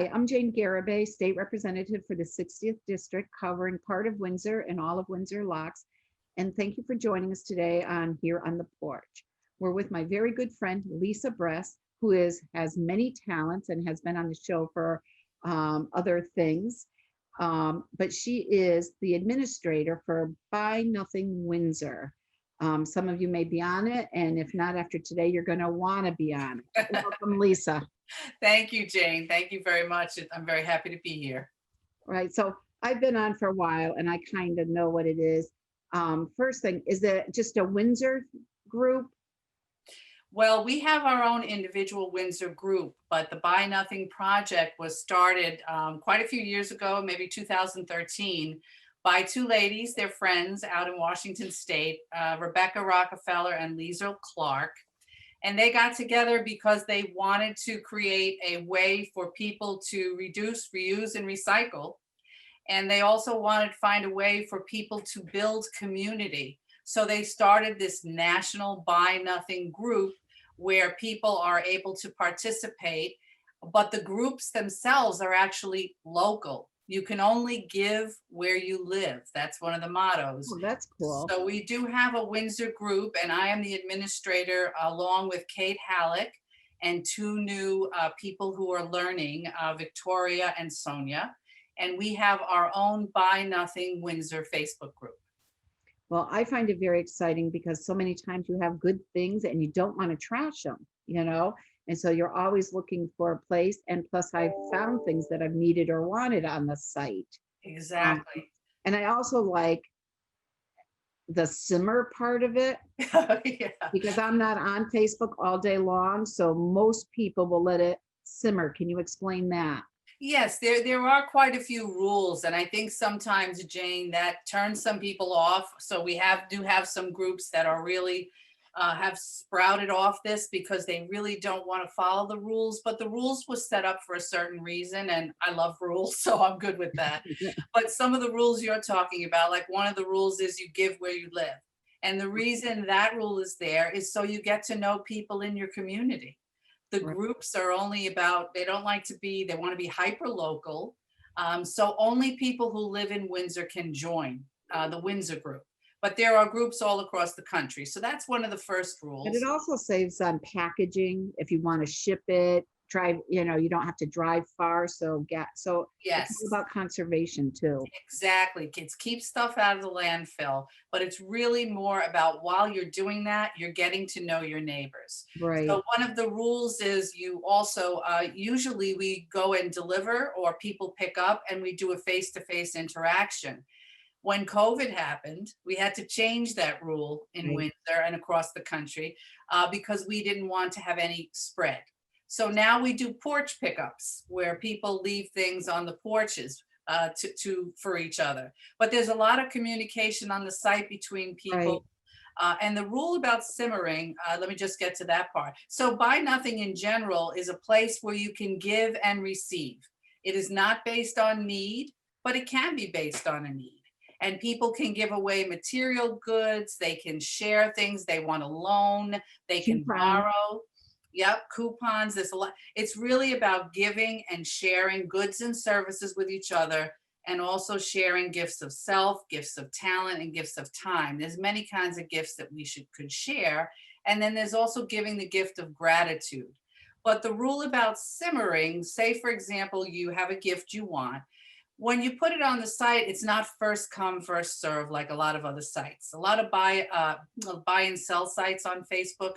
Hi, I'm Jane Garibay, State Representative for the 60th District, covering part of Windsor and all of Windsor Locks. And thank you for joining us today on Here on the Porch. We're with my very good friend, Lisa Bress, who has many talents and has been on the show for other things. But she is the administrator for Buy Nothing Windsor. Some of you may be on it, and if not after today, you're going to want to be on it. Welcome, Lisa. Thank you, Jane. Thank you very much. I'm very happy to be here. Right. So I've been on for a while and I kind of know what it is. First thing, is it just a Windsor group? Well, we have our own individual Windsor group, but the Buy Nothing Project was started quite a few years ago, maybe 2013, by two ladies, they're friends out in Washington State, Rebecca Rockefeller and Liesl Clark. And they got together because they wanted to create a way for people to reduce, reuse, and recycle. And they also wanted to find a way for people to build community. So they started this national Buy Nothing group where people are able to participate, but the groups themselves are actually local. You can only give where you live. That's one of the mottos. Oh, that's cool. So we do have a Windsor group, and I am the administrator along with Kate Halleck and two new people who are learning, Victoria and Sonia. And we have our own Buy Nothing Windsor Facebook group. Well, I find it very exciting because so many times you have good things and you don't want to trash them. And so you're always looking for a place. And plus, I've found things that I've needed or wanted on the site. Exactly. And I also like the simmer part of it Yeah. because I'm not on Facebook all day long. So most people will let it simmer. Can you explain that? Yes, there are quite a few rules, and I think sometimes, Jane, that turns some people off. So we do have some groups that are really have sprouted off this because they really don't want to follow the rules. But the rules was set up for a certain reason, and I love rules, so I'm good with that. But some of the rules you're talking about, like one of the rules is you give where you live, and the reason that rule is there is so you get to know people in your community. The Right. groups are only about, they don't like to be, they want to be hyper local. So only people who live in Windsor can join the Windsor group. But there are groups all across the country. So that's one of the first But it rules. also saves on packaging if you want to ship it, drive, you don't have to drive far. So it's Yes, all about conservation too. exactly. Kids keep stuff out of the landfill, but it's really more about while you're doing that, you're getting to know your neighbors. Right. So one of the rules is you also, usually we go and deliver or people pick up and we do a face-to-face interaction. When COVID happened, we had to change that rule in Right. Windsor and across the country because we didn't want to have any spread. So now we do porch pickups where people leave things on the porches for each other. But there's a lot of communication on the site between Right. people. And the rule about simmering, let me just get to that part. So Buy Nothing in general is a place where you can give and receive. It is not based on need, but it can be based on a need. And people can give away material goods, they can share things they want to loan, they can Coupon. borrow. Yep, coupons. There's a lot. It's really about giving and sharing goods and services with each other, and also sharing gifts of self, gifts of talent, and gifts of time. There's many kinds of gifts that we could share. And then there's also giving the gift of gratitude. But the rule about simmering, say for example, you have a gift you want. When you put it on the site, it's not first come, first serve like a lot of other sites. A lot of buy and sell sites on Facebook.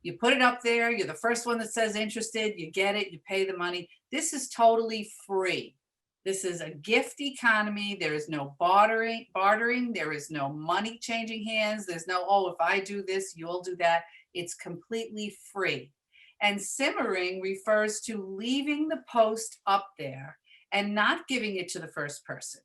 You put it up there, you're the first one that says interested, you get it, you pay the money. This is totally free. This is a gift economy. There is no bartering, there is no money changing hands. There's no, oh, if I do this, you'll do that. It's completely free. And simmering refers to leaving the post up there and not giving it to the first person,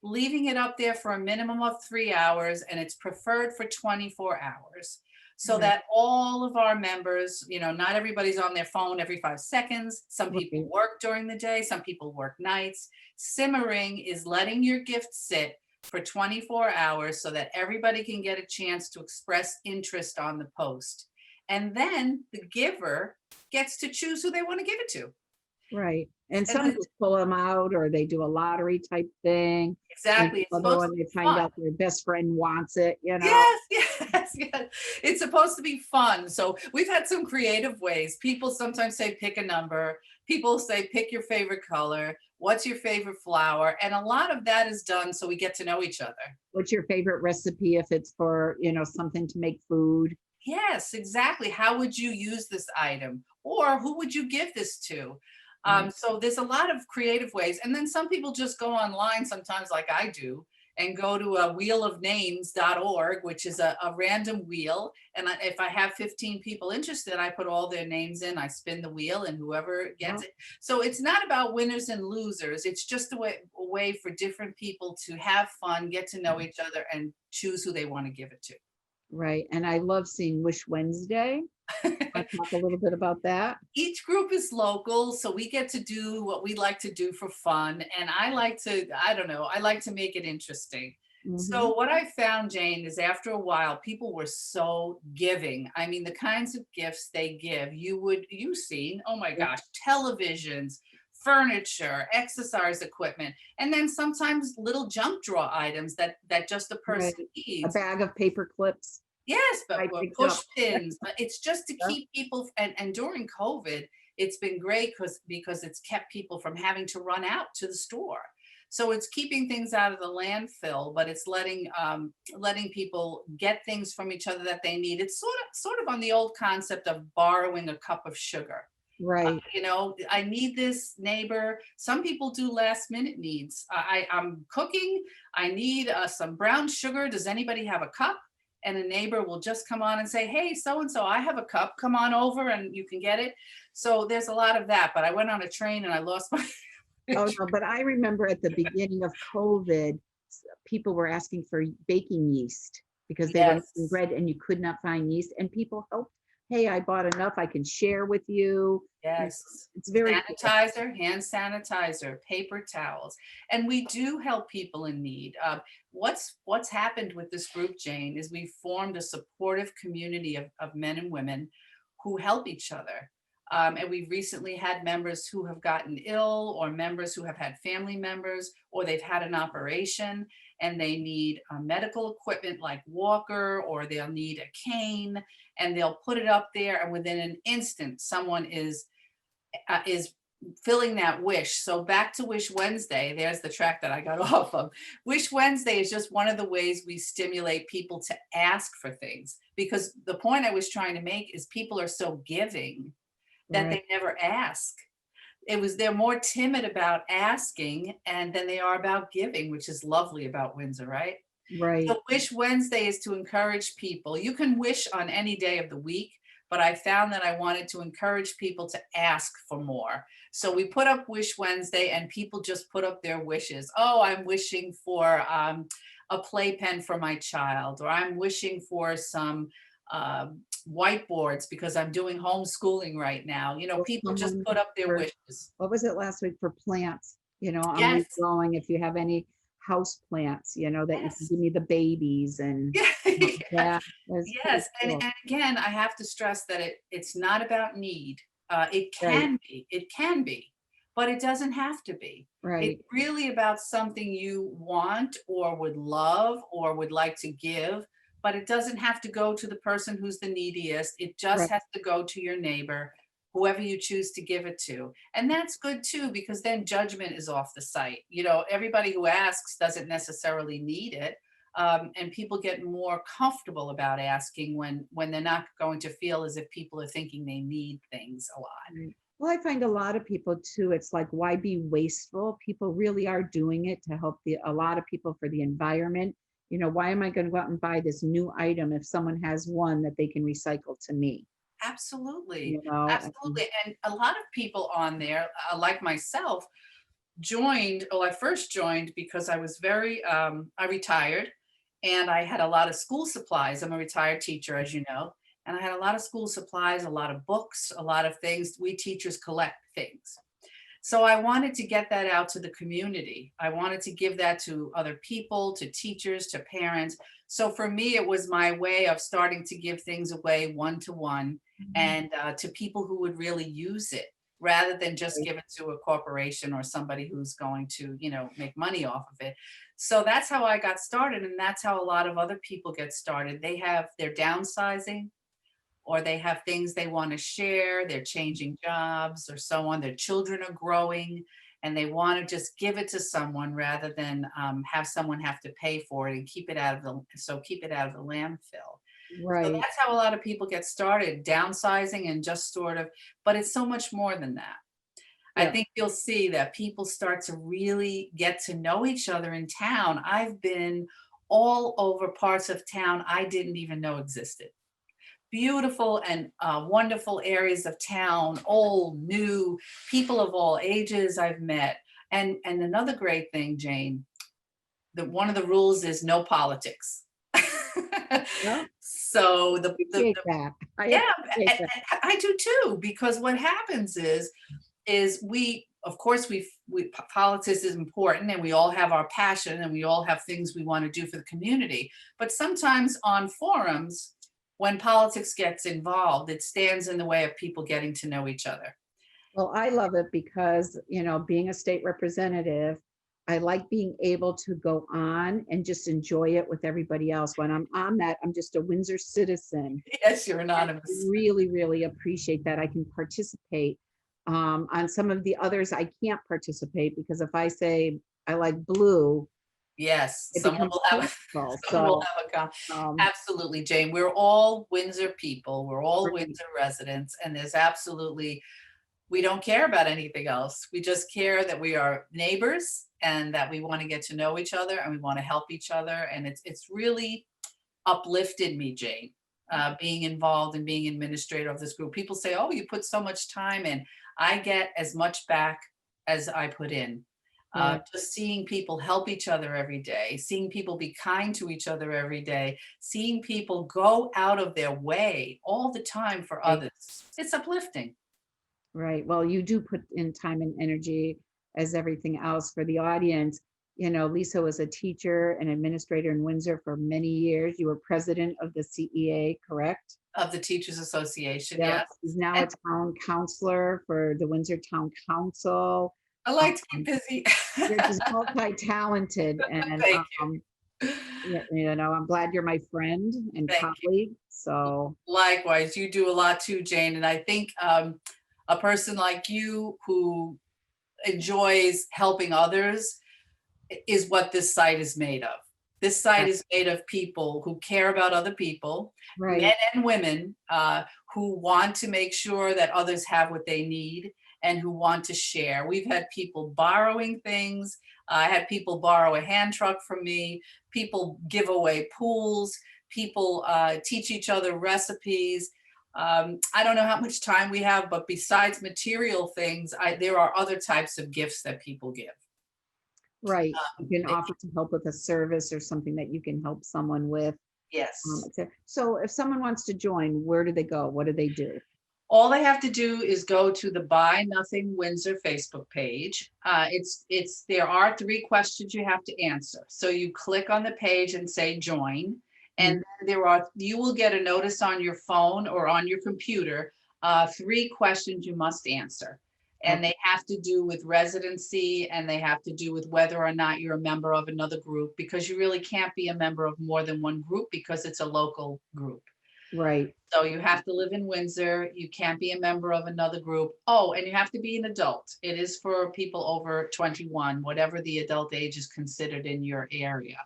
leaving it up there for a minimum of 3 hours, and it's preferred for 24 hours. So Right. that all of our members, not everybody's on their phone every 5 seconds. Some people Right. work during the day, some people work nights. Simmering is letting your gift sit for 24 hours so that everybody can get a chance to express interest on the post. And then the giver gets to choose who they want to give it to. right. And And some then just pull them out or they do a lottery type thing. And exactly, it's other supposed one, to they be find fun. out their best friend wants it, you know? Yes, yes, yes. It's supposed to be fun. So we've had some creative ways. People sometimes say pick a number. People say pick your favorite color. What's your favorite flower? And a lot of that is done so we get to know each other. What's your favorite recipe if it's for, something to make food? Yes, exactly. How would you use this item? Or who would you give this to? Right. So there's a lot of creative ways. And then some people just go online sometimes, like I do, and go to a wheelofnames.org, which is a random wheel. And if I have 15 people interested, I put all their names in, I spin the wheel, and whoever Yeah, gets it. So it's not about winners and losers. It's just a way for different people to have fun, get to know each other, and choose who they want to give it to. right. And I love seeing Wish Wednesday. Want to talk a little bit about that? Each group is local, so we get to do what we like to do for fun. And I like to, I don't know, I like to make it interesting. Hmm. So what I found, Jane, is after a while, people were so giving. I mean, the kinds of gifts they give, you've seen, oh my Yeah, gosh, televisions, furniture, exercise equipment, and then sometimes little junk drawer items that just a right. person A needs. bag of paper clips Yes, I but we're picked push up. pins, but it's just to Yeah, keep people, and during COVID, it's been great because it's kept people from having to run out to the store. So it's keeping things out of the landfill, but it's letting people get things from each other that they need. It's sort of on the old concept of borrowing a cup of sugar. right. I need this, neighbor. Some people do last minute needs. I'm cooking. I need some brown sugar. Does anybody have a cup? And a neighbor will just come on and say, hey, so and so, I have a cup. Come on over and you can get it. So there's a lot of that. But I went on a train and I lost my. Oh, no, but I remember at the beginning of COVID, people were asking for baking yeast because they were making Yes. bread and you could not find yeast, and people helped. Hey, I bought enough, I can share with you. You know, Yes. It's very cool. Sanitizer, hand sanitizer, paper towels. And we do help people in need. What's happened with this group, Jane, is we formed a supportive community of men and women who help each other. And we've recently had members who have gotten ill, or members who have had family members, or they've had an operation and they need medical equipment like walker, or they'll need a cane, and they'll put it up there, and within an instant, someone is filling that wish. So back to Wish Wednesday, there's the track that I got off of. Wish Wednesday is just one of the ways we stimulate people to ask for things. Because the point I was trying to make is people are so giving that Right, they never ask. They're more timid about asking and than they are about giving, which is lovely about Windsor, right? right, So Wish Wednesday is to encourage people. You can wish on any day of the week, but I found that I wanted to encourage people to ask for more. So we put up Wish Wednesday and people just put up their wishes. Oh, I'm wishing for a playpen for my child, or I'm wishing for some whiteboards because I'm doing homeschooling right now. or People just someone put up their for, wishes. what was it last week, for plants, I'm Yes, regrowing, if you have any house plants, that you can yes. give me the babies and Yeah. that was pretty Yes, and, cool. and again, I have to stress that it's not about need. Right, It can be, but it doesn't have to be. It's right, really about something you want or would love or would like to give, but it doesn't have to go to the person who's the neediest. It just right, has to go to your neighbor, whoever you choose to give it to. And that's good too, because then judgment is off the site. Everybody who asks doesn't necessarily need it, and people get more comfortable about asking when they're not going to feel as if people are thinking they need things a lot. right. Well, I find a lot of people too, it's like, why be wasteful? People really are doing it to help a lot of people for the environment. Why am I going to go out and buy this new item if someone has one that they can recycle to me? Absolutely, You know, and absolutely. And a lot of people on there, like myself, joined. Oh, I first joined because I retired and I had a lot of school supplies. I'm a retired teacher, as you know, and I had a lot of school supplies, a lot of books, a lot of things. We teachers collect things. So I wanted to get that out to the community. I wanted to give that to other people, to teachers, to parents. So for me, it was my way of starting to give things away one to one, and to people who would really use it. rather than just Right. give it to a corporation or somebody who's going to, make money off of it. So that's how I got started, and that's how a lot of other people get started. They're downsizing, or they have things they want to share, they're changing jobs or so on. Their children are growing and they want to just give it to someone rather than have someone have to pay for it and keep it out of the landfill. So Right. that's how a lot of people get started, downsizing and just sort of, but it's so much more than that. I Yeah. think you'll see that people start to really get to know each other in town. I've been all over parts of town I didn't even know existed. Beautiful and wonderful areas of town, old, new, people of all ages I've met. And another great thing, Jane, that one of the rules is no politics. Well, So appreciate that. I yeah, appreciate that. I do too, because what happens is we, of course, politics is important and we all have our passion and we all have things we want to do for the community. But sometimes on forums, when politics gets involved, it stands in the way of people getting to know each other. Well, I love it because, being a state representative, I like being able to go on and just enjoy it with everybody else. When I'm on that, I'm just a Windsor citizen. Yes, you're And I anonymous. really, really appreciate that I can participate. On some of the others, I can't participate because if I say I like blue, Yes, it someone becomes will have political. someone will So, have a um, absolutely, Jane. We're all Windsor people. We're all right, Windsor residents, and there's absolutely we don't care about anything else. We just care that we are neighbors and that we want to get to know each other and we want to help each other. And it's really uplifted me, Jane, being involved and being administrator of this group. People say, "Oh, you put so much time in." I get as much back as I put in. right. Just seeing people help each other every day, seeing people be kind to each other every day, seeing people go out of their way all the time for Right. others. It's uplifting. Right. Well, you do put in time and energy as everything else for the audience. Lisa was a teacher and administrator in Windsor for many years. You were president of the CEA, correct? Of the Teachers Association, Yeah. yes. She's now And a town counselor for the Windsor Town Council. I like to keep Um, busy. you're just multi-talented, and Thank you. I'm glad you're my friend and Thank you. colleague. So, Likewise, you do a lot too, Jane, and I think, a person like you who enjoys helping others is what this site is made of. This yeah, site is made of people who care about other people, men right, and women, who want to make sure that others have what they need and who want to share. We've had people borrowing things. I had people borrow a hand truck from me. People give away pools. People teach each other recipes. I don't know how much time we have, but besides material things, there are other types of gifts that people give. right. You can It- offer to help with a service or something that you can help someone with. yes. So if someone wants to join, where do they go? What do they do? All they have to do is go to the Buy Nothing Windsor Facebook page. There are 3 questions you have to answer. So you click on the page and say join, and Mm, then you will get a notice on your phone or on your computer, 3 questions you must answer. And okay, they have to do with residency and they have to do with whether or not you're a member of another group, because you really can't be a member of more than one group because it's a local group. right, So you have to live in Windsor. You can't be a member of another group. Oh, and you have to be an adult. It is for people over 21, whatever the adult age is considered in your area.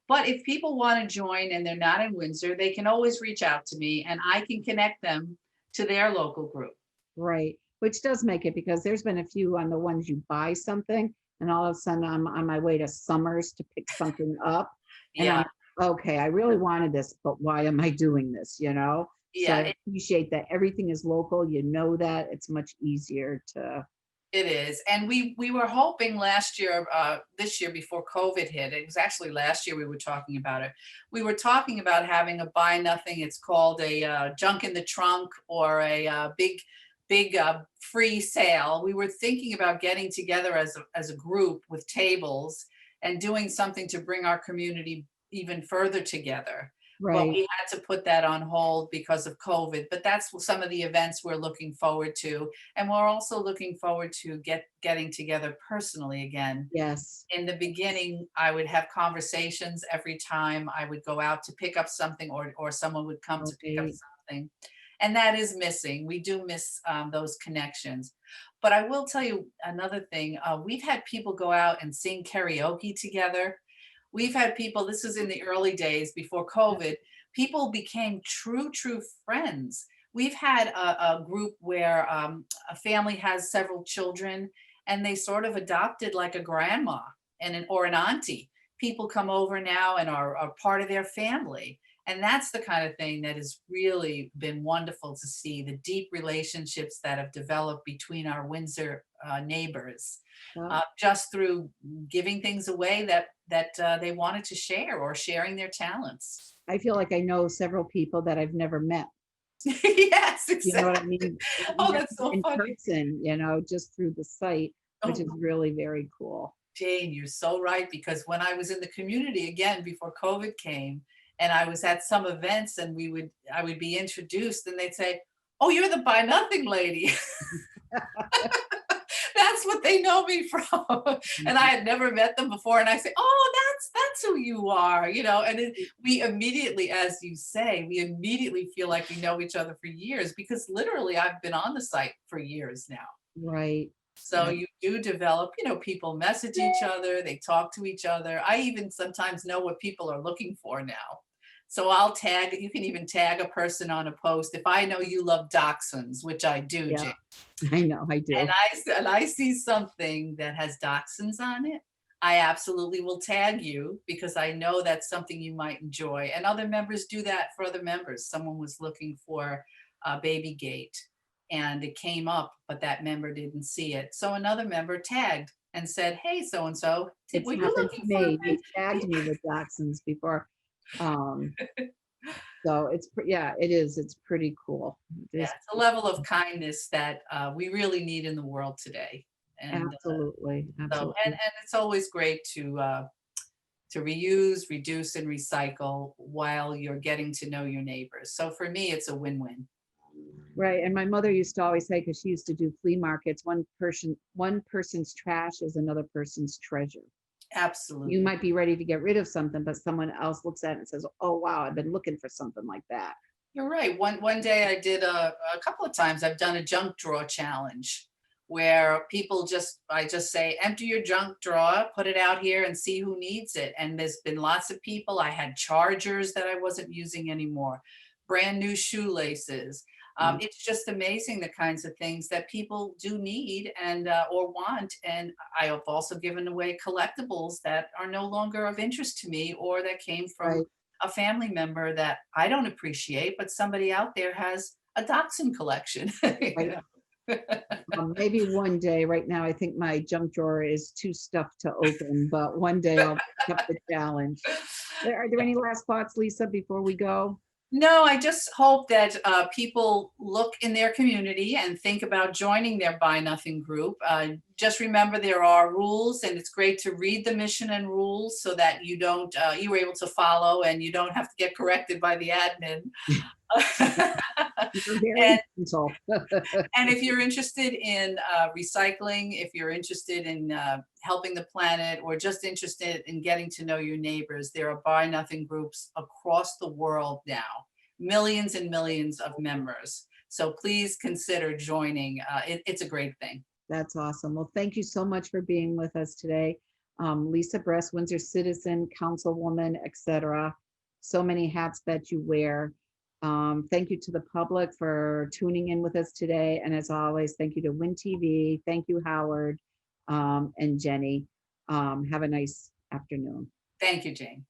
But if people want to join and they're not in Windsor, they can always reach out to me and I can connect them to their local group. right. Which does make it, because there's been a few on the ones you buy something and all of a sudden I'm on my way to Summers to pick something up. And I'm, Yeah, okay, I really wanted this, but why am I doing this, So yeah, I appreciate that everything is local, that. It's much easier to, it is. And we were hoping last year, this year before COVID hit, it was actually last year we were talking about it. We were talking about having a buy nothing. It's called a junk in the trunk or a big free sale. We were thinking about getting together as a group with tables and doing something to bring our community even further together. But Right. we had to put that on hold because of COVID, but that's some of the events we're looking forward to. And we're also looking forward to getting together personally again. Yes. In the beginning, I would have conversations every time I would go out to pick up something, or someone would come to pick up Okay. something. And that is missing. We do miss those connections. But I will tell you another thing. We've had people go out and sing karaoke together. We've had people, this is in the early days before COVID, people became true friends. We've had a group where a family has several children and they sort of adopted like a grandma or an auntie. People come over now and are part of their family. And that's the kind of thing that has really been wonderful to see, the deep relationships that have developed between our Windsor neighbors, Wow. just through giving things away that they wanted to share, or sharing their talents. I feel like I know several people that I've never met. Yes, You know what I exactly. mean? Oh, Never that's so in funny. person, just through the site, which is Oh, really very cool. Jane, you're so right, because when I was in the community again before COVID came, and I was at some events and I would be introduced and they'd say, "Oh, you're the Buy Nothing lady." That's what they know me from. And I had never met them before. And I say, "Oh, that's who you are," and we immediately, as you say, we immediately feel like we know each other for years, because literally I've been on the site for years now. Right. So you do develop, people message each other, they talk to each other. I even sometimes know what people are looking for now. So you can even tag a person on a post. If I know you love dachshunds, which I do, Yeah, Jane, I know, I and do. I see something that has dachshunds on it, I absolutely will tag you, because I know that's something you might enjoy. And other members do that for other members. Someone was looking for a baby gate and it came up, but that member didn't see it. So another member tagged and said, "Hey, so and so, It's were you happened to looking for a me. They baby?" tagged me with dachshunds before. Um, so yeah, it is. It's pretty cool. It Yeah, is it's a level of kindness that we really need in the world today. And absolutely, so, and absolutely. it's always great to reuse, reduce, and recycle while you're getting to know your neighbors. So for me, it's a win-win. Right. And my mother used to always say, because she used to do flea markets, one person's trash is another person's treasure. You Absolutely. might be ready to get rid of something, but someone else looks at it and says, "Oh wow, I've been looking for something like that." You're right. One day I did a couple of times I've done a junk drawer challenge where I just say, "Empty your junk drawer, put it out here and see who needs it." And there's been lots of people. I had chargers that I wasn't using anymore, brand new shoelaces. Mm. It's just amazing the kinds of things that people do need and or want. And I have also given away collectibles that are no longer of interest to me, or that came from Right. a family member that I don't appreciate, but somebody out there has a dachshund collection. Right. know? Maybe one day. Right now, I think my junk drawer is too stuffed to open, but one day I'll pick up the challenge. Are there any last thoughts, Lisa, before we go? No, I just hope that people look in their community and think about joining their Buy Nothing group. Just remember there are rules, and it's great to read the mission and rules so that you were able to follow and you don't have to get corrected by the admin. You're very And gentle. And if you're interested in recycling, if you're interested in helping the planet, or just interested in getting to know your neighbors, there are Buy Nothing groups across the world now, millions and millions of members. So please consider joining. It's a great thing. That's awesome. Well, thank you so much for being with us today. Lisa Bress, Windsor Citizen, Councilwoman, etc. So many hats that you wear. Thank you to the public for tuning in with us today. And as always, thank you to Win TV. Thank you, Howard, and Jenny. Have a nice afternoon. Thank you, Jane.